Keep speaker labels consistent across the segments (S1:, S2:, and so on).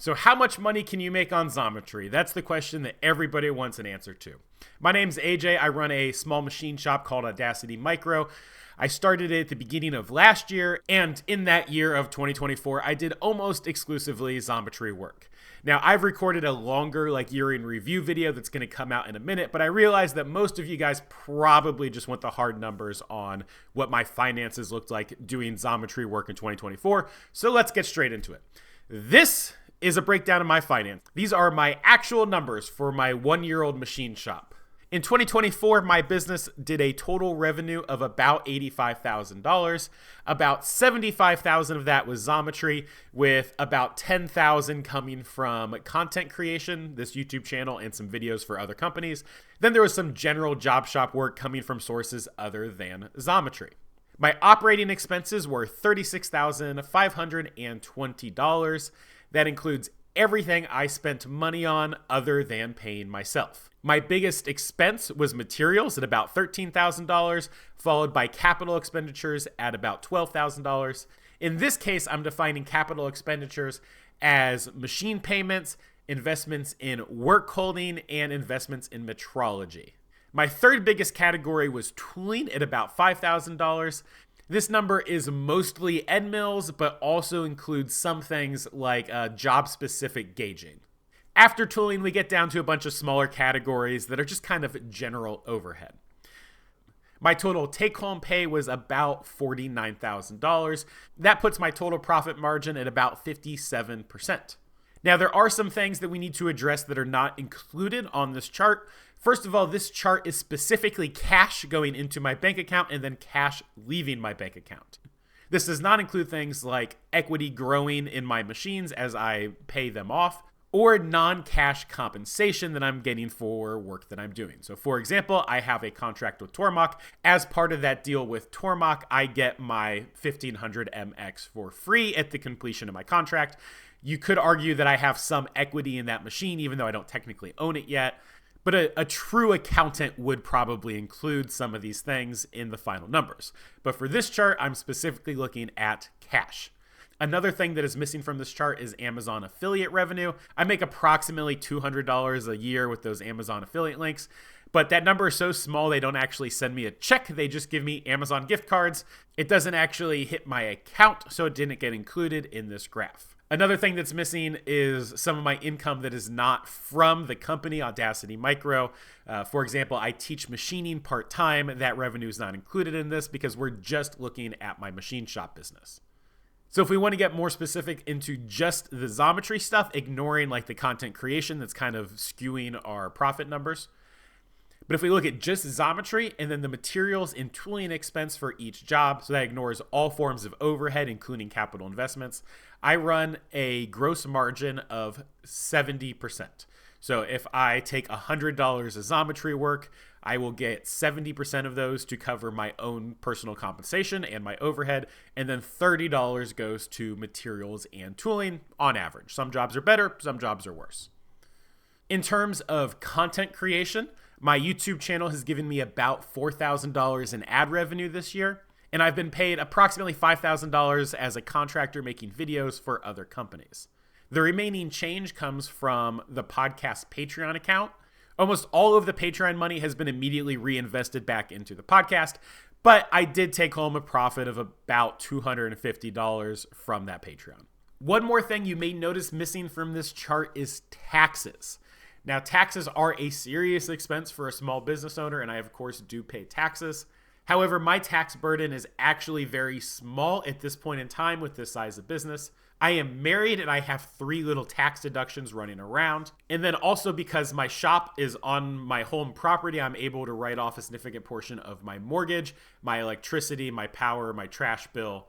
S1: So how much money can you make on Xometry? That's the question that everybody wants an answer to. My name's AJ. I run a small machine shop called Audacity Micro. I started it at the beginning of last year, and in that year of 2024, I did almost exclusively Xometry work. Now, I've recorded a longer year in review video that's going to come out in a minute, but I realize that most of you guys probably just want the hard numbers on what my finances looked like doing Xometry work in 2024, so let's get straight into it. This is a breakdown of my finance. These are my actual numbers for my one-year-old machine shop. In 2024, my business did a total revenue of about $85,000. About $75,000 of that was Xometry, with about $10,000 coming from content creation, this YouTube channel, and some videos for other companies. Then there was some general job shop work coming from sources other than Xometry. My operating expenses were $36,520. That includes everything I spent money on other than paying myself. My biggest expense was materials at about $13,000, followed by capital expenditures at about $12,000. In this case, I'm defining capital expenditures as machine payments, investments in work holding, and investments in metrology. My third biggest category was tooling at about $5,000. This number is mostly end mills, but also includes some things like job-specific gauging. After tooling, we get down to a bunch of smaller categories that are just kind of general overhead. My total take-home pay was about $49,000. That puts my total profit margin at about 57%. Now, there are some things that we need to address that are not included on this chart. First of all, this chart is specifically cash going into my bank account and then cash leaving my bank account. This does not include things like equity growing in my machines as I pay them off, or non-cash compensation that I'm getting for work that I'm doing. So for example, I have a contract with Tormach. As part of that deal with Tormach, I get my 1500 MX for free at the completion of my contract. You could argue that I have some equity in that machine, even though I don't technically own it yet. But a true accountant would probably include some of these things in the final numbers. But for this chart, I'm specifically looking at cash. Another thing that is missing from this chart is Amazon affiliate revenue. I make approximately $200 a year with those Amazon affiliate links, but that number is so small they don't actually send me a check. They just give me Amazon gift cards. It doesn't actually hit my account, so it didn't get included in this graph. Another thing that's missing is some of my income that is not from the company, Audacity Micro. For example, I teach machining part-time. That revenue is not included in this because we're just looking at my machine shop business. So if we want to get more specific into just the Xometry stuff, ignoring the content creation that's kind of skewing our profit numbers. But if we look at just Xometry and then the materials and tooling expense for each job, so that ignores all forms of overhead, including capital investments, I run a gross margin of 70%. So if I take $100 of Xometry work, I will get 70% of those to cover my own personal compensation and my overhead, and then $30 goes to materials and tooling on average. Some jobs are better, some jobs are worse. In terms of content creation, my YouTube channel has given me about $4,000 in ad revenue this year, and I've been paid approximately $5,000 as a contractor making videos for other companies. The remaining change comes from the podcast Patreon account. Almost all of the Patreon money has been immediately reinvested back into the podcast, but I did take home a profit of about $250 from that Patreon. One more thing you may notice missing from this chart is taxes. Now, taxes are a serious expense for a small business owner, and I, of course, do pay taxes. However, my tax burden is actually very small at this point in time with this size of business. I am married and I have 3 little tax deductions running around. And then also because my shop is on my home property, I'm able to write off a significant portion of my mortgage, my electricity, my power, my trash bill,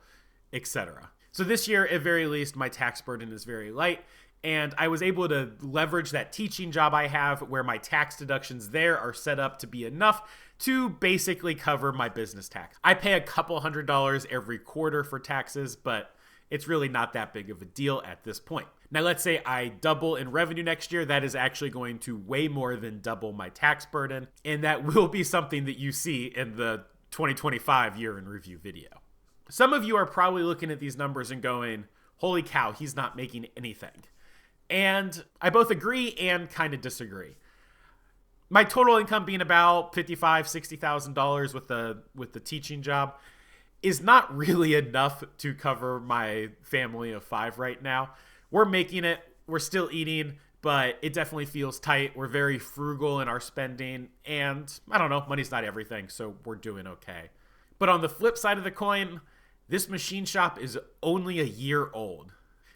S1: etc. So this year, at very least, my tax burden is very light. And I was able to leverage that teaching job I have where my tax deductions there are set up to be enough to basically cover my business tax. I pay a couple $100 every quarter for taxes, but it's really not that big of a deal at this point. Now, let's say I double in revenue next year. That is actually going to way more than double my tax burden. And that will be something that you see in the 2025 year in review video. Some of you are probably looking at these numbers and going, holy cow, he's not making anything. And I both agree and kind of disagree. My total income being about $55,000-$60,000 with the teaching job is not really enough to cover my family of 5 right now. We're making it, we're still eating, but it definitely feels tight. We're very frugal in our spending, and I don't know, money's not everything, so we're doing okay. But on the flip side of the coin, this machine shop is only a year old.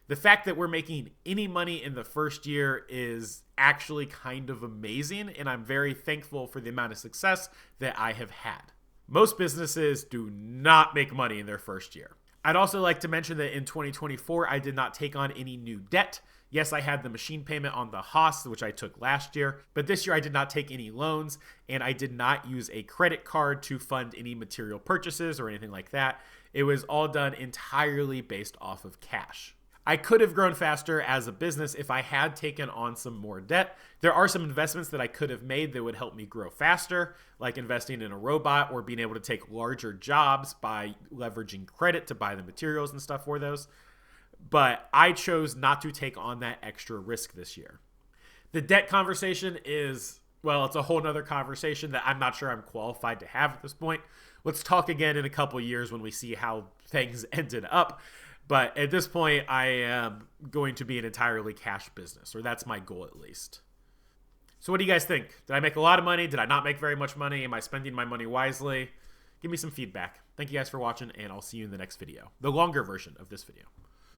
S1: The fact that we're making any money in the first year is actually kind of amazing, and I'm very thankful for the amount of success that I have had. Most businesses do not make money in their first year. I'd also like to mention that in 2024, I did not take on any new debt. Yes, I had the machine payment on the Haas, which I took last year, but this year I did not take any loans, and I did not use a credit card to fund any material purchases or anything like that. It was all done entirely based off of cash. I could have grown faster as a business if I had taken on some more debt. There are some investments that I could have made that would help me grow faster, like investing in a robot or being able to take larger jobs by leveraging credit to buy the materials and stuff for those. But I chose not to take on that extra risk this year. The debt conversation is, well, it's a whole nother conversation that I'm not sure I'm qualified to have at this point. Let's talk again in a couple years when we see how things ended up. But at this point, I am going to be an entirely cash business, or that's my goal at least. So what do you guys think? Did I make a lot of money? Did I not make very much money? Am I spending my money wisely? Give me some feedback. Thank you guys for watching, and I'll see you in the next video, the longer version of this video.